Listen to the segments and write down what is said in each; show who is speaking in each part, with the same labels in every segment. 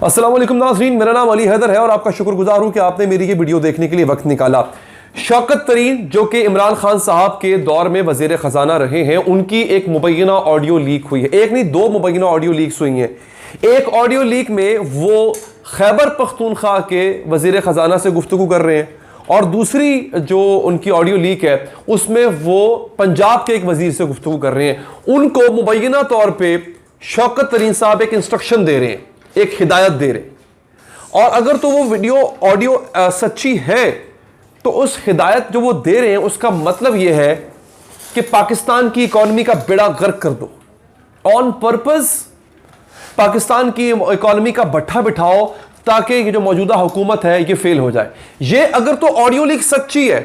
Speaker 1: अस्सलाम वालेकुम नाज़रीन, मेरा नाम अली हैदर है और आपका शुक्रगुजार हूं कि आपने मेरी ये वीडियो देखने के लिए वक्त निकाला। शौकत तरीन जो कि इमरान खान साहब के दौर में वज़ीर ख़जाना रहे हैं, उनकी एक मुबैना ऑडियो लीक हुई है। एक नहीं, दो मुबैना ऑडियो लीक्स हुई हैं। एक ऑडियो लीक में वो खैबर पख्तूनख्वा के वज़ीर ख़जाना से गुफ्तगू कर रहे हैं और दूसरी जो उनकी ऑडियो लीक है उसमें वो पंजाब के एक वज़ीर से गुफ्तगू कर रहे हैं। उनको मुबैना तौर पर शौकत तरीन साहब एक इंस्ट्रक्शन दे रहे हैं, एक हिदायत दे रहे। और अगर तो वो वीडियो ऑडियो सच्ची है तो उस हिदायत जो वो दे रहे हैं उसका मतलब ये है कि पाकिस्तान की इकॉनमी का बेड़ा गर्क कर दो, ऑन पर्पस पाकिस्तान की इकॉनमी का भट्ठा बिठाओ ताकि ये जो मौजूदा हुकूमत है ये फेल हो जाए। ये अगर तो ऑडियो लीक सच्ची है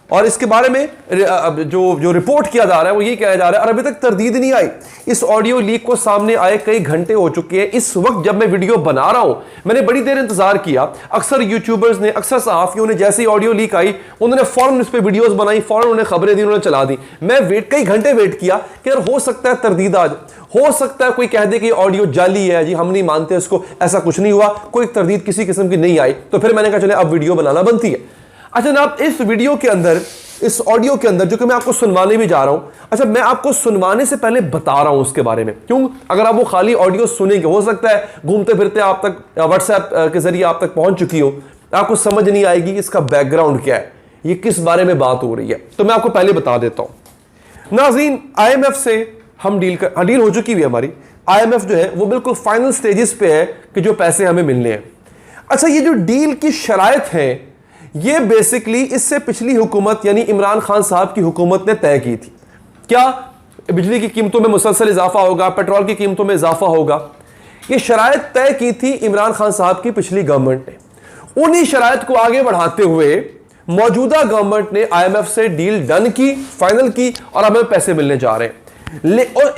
Speaker 1: और इसके बारे में जो रिपोर्ट किया जा रहा है वो ये कहा जा रहा है और अभी तक तरदीद नहीं आई। इस ऑडियो लीक को सामने आए कई घंटे हो चुके हैं। इस वक्त जब मैं वीडियो बना रहा हूं, मैंने बड़ी देर इंतजार किया। अक्सर यूट्यूबर्स ने, अक्सर सहाफियों ने जैसे ही ऑडियो लीक आई उन्होंने फौरन इस पर वीडियोस बनाई, फौरन उन्हें खबरें दी, उन्होंने चला दी। मैं कई घंटे वेट किया कि यार हो सकता है तरदीद आज, हो सकता है कोई कह दे कि ऑडियो जाली है, जी हम नहीं मानते इसको, ऐसा कुछ नहीं हुआ, कोई तरदीद किसी किस्म की नहीं आई। तो फिर मैंने कहा चले अब वीडियो बनाना बनती है। अच्छा जनाब, इस वीडियो के अंदर, इस ऑडियो के अंदर जो कि मैं आपको सुनवाने भी जा रहा हूं, अच्छा मैं आपको सुनवाने से पहले बता रहा हूं उसके बारे में। क्यों? अगर आप वो खाली ऑडियो सुनेंगे, हो सकता है घूमते फिरते आप तक व्हाट्सएप के जरिए आप तक पहुंच चुकी हो, आपको समझ नहीं आएगी इसका बैकग्राउंड क्या है, ये किस बारे में बात हो रही है। तो मैं आपको पहले बता देता हूं। नाज़रीन, IMF से हम डील हो चुकी हुई है हमारी। IMF जो है वो बिल्कुल फाइनल स्टेजेस पे है कि जो पैसे हमें मिलने हैं। अच्छा, ये जो डील की शराइत है ये बेसिकली इससे पिछली हुकूमत यानी इमरान खान साहब की हुकूमत ने तय की थी। क्या? बिजली की कीमतों में मुसलसल इजाफा होगा, पेट्रोल की कीमतों में इजाफा होगा। ये शराइत तय की थी इमरान खान साहब की पिछली गवर्नमेंट ने। उन्हीं शराइत को आगे बढ़ाते हुए मौजूदा गवर्नमेंट ने IMF से डील डन की, फाइनल की और हमें पैसे मिलने जा रहे हैं। और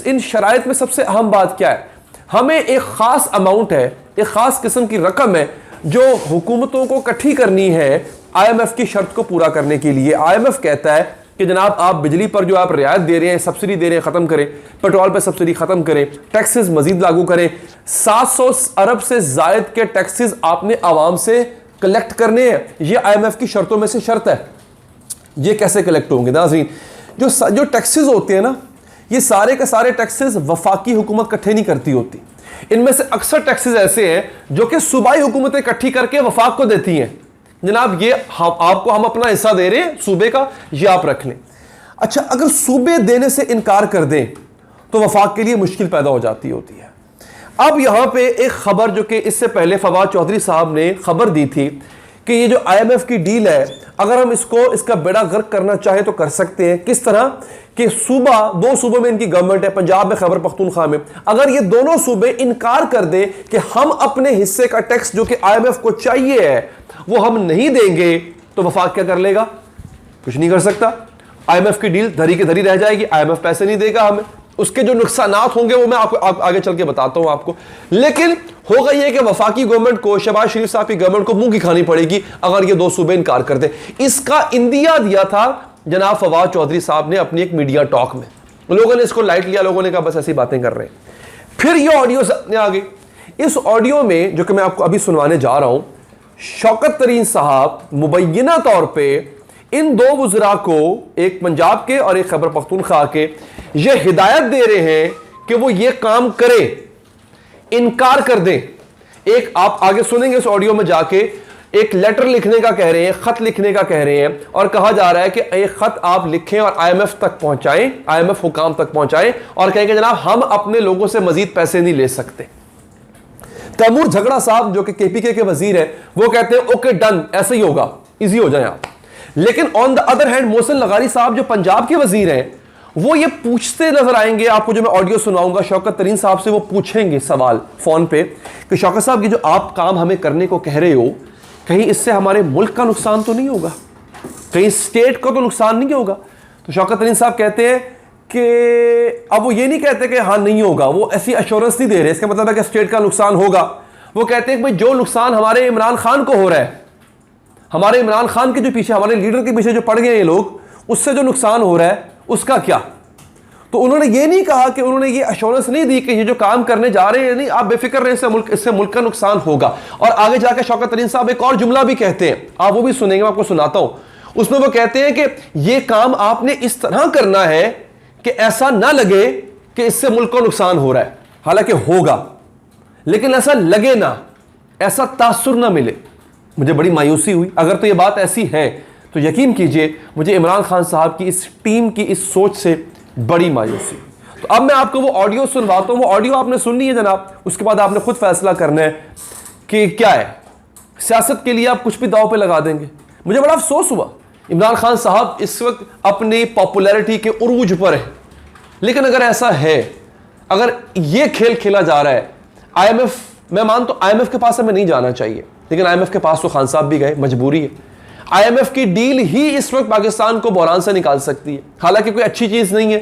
Speaker 1: इन शराइत में सबसे अहम बात क्या है? हमें एक खास अमाउंट है, एक खास किस्म की रकम है जो हुकूमतों को इकट्ठी करनी है IMF की शर्त को पूरा करने के लिए। IMF कहता है कि जनाब आप बिजली पर जो आप रियायत दे रहे हैं, सब्सिडी दे रहे हैं, खत्म करें, पेट्रोल पर सब्सिडी खत्म करें, टैक्सेस मजीद लागू करें। 700 अरब से जायद के टैक्सेस आपने आवाम से कलेक्ट करने हैं। ये IMF की शर्तों में से शर्त है। ये कैसे कलेक्ट होंगे नाज़रीन? जो टैक्सेस होते हैं ना, ये सारे के सारे टैक्सेस वफाकी हुकूमत इकट्ठे नहीं करती होती। इनमें से अक्सर टैक्सेस ऐसे हैं जो कि सूबाई हुकूमतें इकट्ठी करके वफाक को देती हैं। जनाब ये आपको हम अपना हिस्सा दे रहे हैं सूबे का, ये आप रख लें। अच्छा, अगर सूबे देने से इनकार कर दें तो वफाक के लिए मुश्किल पैदा हो जाती होती है। अब यहां पे एक खबर जो कि इससे पहले फवाद चौधरी साहब ने खबर दी थी कि ये जो IMF की डील है, अगर हम इसका बेड़ा गर्क करना चाहें तो कर सकते हैं। किस तरह कि दो सूबों में इनकी गवर्नमेंट है, पंजाब में, खैबर पख्तूनख्वा में। अगर ये दोनों सूबे इनकार कर दे कि हम अपने हिस्से का टैक्स जो कि IMF को चाहिए है वो हम नहीं देंगे, तो वफाक क्या कर लेगा? कुछ नहीं कर सकता। IMF की डील धरी के धरी रह जाएगी, IMF पैसे नहीं देगा हमें। उसके जो नुकसानात होंगे वो मैं आपको आगे चल के बताता हूं आपको। लेकिन होगा ये कि वफाकी गवर्नमेंट को, शहबाज शरीफ साहब की गवर्नमेंट को मुंह की खानी पड़ेगी अगर ये दो सूबे इनकार कर दे। इसका इंदिया दिया था जनाब फवाद चौधरी साहब ने अपनी एक मीडिया टॉक में। लोगों ने इसको लाइट लिया, लोगों ने कहा बस ऐसी बातें कर रहे हैं। फिर ये ऑडियो सामने आ गई। इस ऑडियो में जो कि मैं आपको अभी सुनवाने जा रहा हूं, शौकत तरीन साहब मुबैना तौर पर इन दो वज़रा को, एक पंजाब के और एक खैबर पख्तूनख्वा के, ये हिदायत दे रहे हैं कि वो ये काम करें, इनकार कर दें। एक आप आगे सुनेंगे इस ऑडियो में जाके, एक लेटर लिखने का कह रहे हैं, खत लिखने का कह रहे हैं और कहा जा रहा है कि एक खत आप लिखें और IMF तक पहुंचाएं, IMF हुकाम तक पहुंचाएं और कहेंगे जनाब हम अपने लोगों से मजीद पैसे नहीं ले सकते। तैमूर झगड़ा साहब जो कि KPK के वजीर है, वो कहते हैं ओके डन, ऐसे ही होगा, इजी हो जाए आप। लेकिन on the other hand Mohsin Lagari साहब जो पंजाब के वजीर हैं, वो ये पूछते नजर आएंगे आपको। जो मैं ऑडियो सुनाऊंगा शौकत तरीन साहब से, वो पूछेंगे सवाल फोन पे कि शौकत साहब ये जो आप काम हमें करने को कह रहे हो, कहीं इससे हमारे मुल्क का नुकसान तो नहीं होगा, कहीं स्टेट का तो नुकसान नहीं होगा? तो शौकत तरीन साहब कहते हैं कि अब वो ये नहीं कहते कि हाँ नहीं होगा, वो ऐसी एश्योरेंस नहीं दे रहे। इसका मतलब है कि स्टेट का नुकसान होगा। वो कहते हैं कि भाई जो नुकसान हमारे इमरान खान को हो रहा है, हमारे इमरान खान के जो पीछे, हमारे लीडर के पीछे जो पड़ गए ये लोग, उससे जो नुकसान हो रहा है उसका क्या? तो उन्होंने ये नहीं कहा कि उन्होंने ये अश्योरेंस नहीं दी कि ये जो काम करने जा रहे हैं नहीं आप बेफिक्र रहे, इससे मुल्क का नुकसान होगा। और आगे जाकर शौकत तरीन साहब एक और जुमला भी कहते हैं, आप वो भी सुनेंगे, मैं आपको सुनाता हूं। उसमें वो कहते हैं कि ये काम आपने इस तरह करना है कि ऐसा ना लगे कि इससे मुल्क को नुकसान हो रहा है, हालांकि होगा, लेकिन ऐसा लगे ना, ऐसा तासुर ना मिले। मुझे बड़ी मायूसी हुई। अगर तो ये बात ऐसी है तो यकीन कीजिए मुझे इमरान खान साहब की इस टीम की इस सोच से बड़ी मायूसी। तो अब मैं आपको वो ऑडियो सुनवाता हूं। वो ऑडियो आपने सुननी है जनाब, उसके बाद आपने खुद फैसला करना है कि क्या है। सियासत के लिए आप कुछ भी दांव पे लगा देंगे। मुझे बड़ा अफसोस हुआ, इमरान खान साहब इस वक्त अपनी पॉपुलैरिटी के उरूज पर है, लेकिन अगर ऐसा है, अगर ये खेल खेला जा रहा है, IMF, मैं मानता हूं IMF के पास हमें नहीं जाना चाहिए, लेकिन IMF के पास तो खान साहब भी गए, मजबूरी है। IMF की डील ही इस वक्त पाकिस्तान को बहरान से निकाल सकती है, हालांकि कोई अच्छी चीज नहीं है,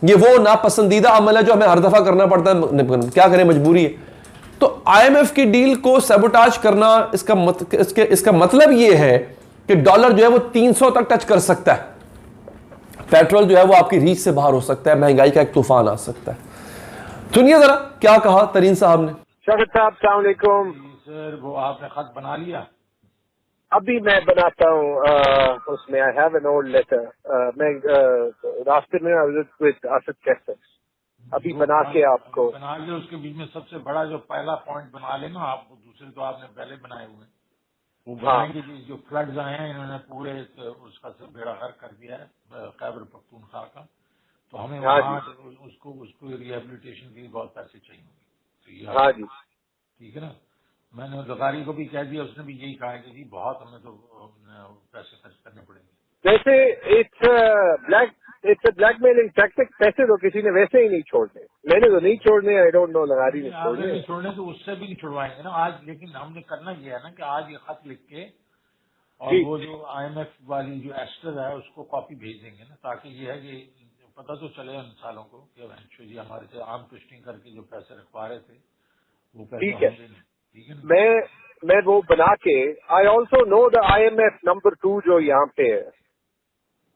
Speaker 1: ये वो नापसंदीदा अमल है जो हमें हर दफा करना पड़ता है, क्या करें, मजबूरी है। तो IMF की डील को सबोटाज करना, इसका मतलब ये है कि डॉलर जो है वो 300 तक टच कर सकता है, पेट्रोल जो है वो आपकी रीच से बाहर हो सकता है, महंगाई का एक तूफान आ सकता है। सुनिए जरा क्या कहा तरीन साहब ने।
Speaker 2: शौकत साहब अस्सलाम वालेकुम।
Speaker 3: सर वो आपने खत बना लिया?
Speaker 2: अभी मैं बनाता हूँ उसमें I have an old letter. मैं रास्ते में विद असद कैसर अभी बना के आपको
Speaker 3: बना के उसके बीच में सबसे बड़ा जो पहला पॉइंट बना लेना आप, दूसरे तो आपने पहले बनाए हुए वो बनाएंगे। जो फ्लड्स आए हैं इन्होंने पूरे उसका बेड़ा गर्क कर दिया है खैबर पख्तूनख्वा का, तो हमें वहाँ उसको रिहेबिलिटेशन के लिए बहुत पैसे चाहिए।
Speaker 2: हाँ जी
Speaker 3: ठीक है ना। मैंने ज़गारी को भी कह दिया, उसने भी यही कहा कि जी बहुत हमें तो पैसे खर्च करने पड़ेंगे।
Speaker 2: वैसे इट्स अ ब्लैकमेलिंग टैक्टिक। पैसे तो किसी ने वैसे ही नहीं छोड़ने, मैंने तो नहीं छोड़ने, आई डोंट नो लगारी ने
Speaker 3: छोड़ने तो उससे भी नहीं छुड़वाएंगे ना आज। लेकिन हमने करना ये है ना कि आज ये खत लिख के और वो जो IMF वाली जो एस्टर है उसको कॉपी भेज देंगे ना, ताकि ये है कि पता तो चले उन सालों को कि जी हमारे से आर्म ट्विस्टिंग करके जो पैसे रखवा रहे थे वो पैसे
Speaker 2: ठीक है। मैं वो बना के, I also know the IMF number 2 जो यहाँ पे है,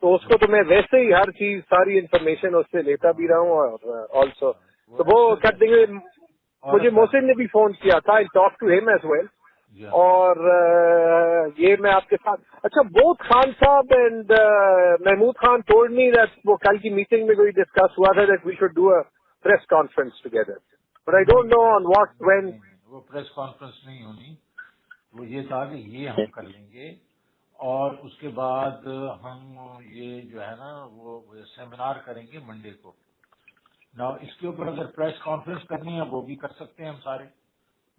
Speaker 2: तो उसको तो मैं वैसे ही हर चीज सारी इंफॉर्मेशन उससे लेता भी रहा हूँ। और ऑल्सो तो वो कर देंगे। मुझे मोहसिन ने भी फोन किया था, I talk to him as well. और ये मैं आपके साथ, अच्छा both Khan sahab and Mahmood Khan told me that वो कल की मीटिंग में कोई डिस्कस हुआ था that we should do a press conference together, but I don't know on what when.
Speaker 3: वो प्रेस कॉन्फ्रेंस नहीं होनी, वो ये था कि ये हम कर लेंगे और उसके बाद हम ये जो है ना वो सेमिनार करेंगे मंडे को ना। इसके ऊपर अगर प्रेस कॉन्फ्रेंस करनी है वो भी कर सकते हैं हम सारे,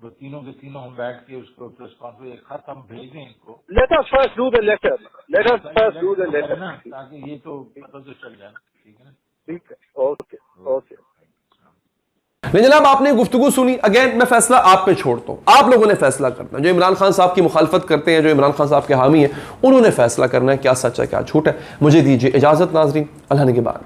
Speaker 3: वो तीनों के तीनों हम बैठ के उसको प्रेस कॉन्फ्रेंस एक खत हम भेज दें इनको।
Speaker 2: Let us first do the letter, let us first do the letter
Speaker 3: ना, ताकि ये तो पता तो चल जाए। ठीक है ना,
Speaker 2: ठीक है, ओके ओके।
Speaker 1: नहीं जनाब, आपने गुफ्तगू सुनी। अगेन मैं फैसला आप पे छोड़ता हूं, आप लोगों ने फैसला करना है। जो इमरान खान साहब की मुखालफत करते हैं, जो इमरान खान साहब के हामी हैं, उन्होंने फैसला करना है क्या सच है क्या झूठ है। मुझे दीजिए इजाजत नाजरीन, अल्लाह ने के बाद।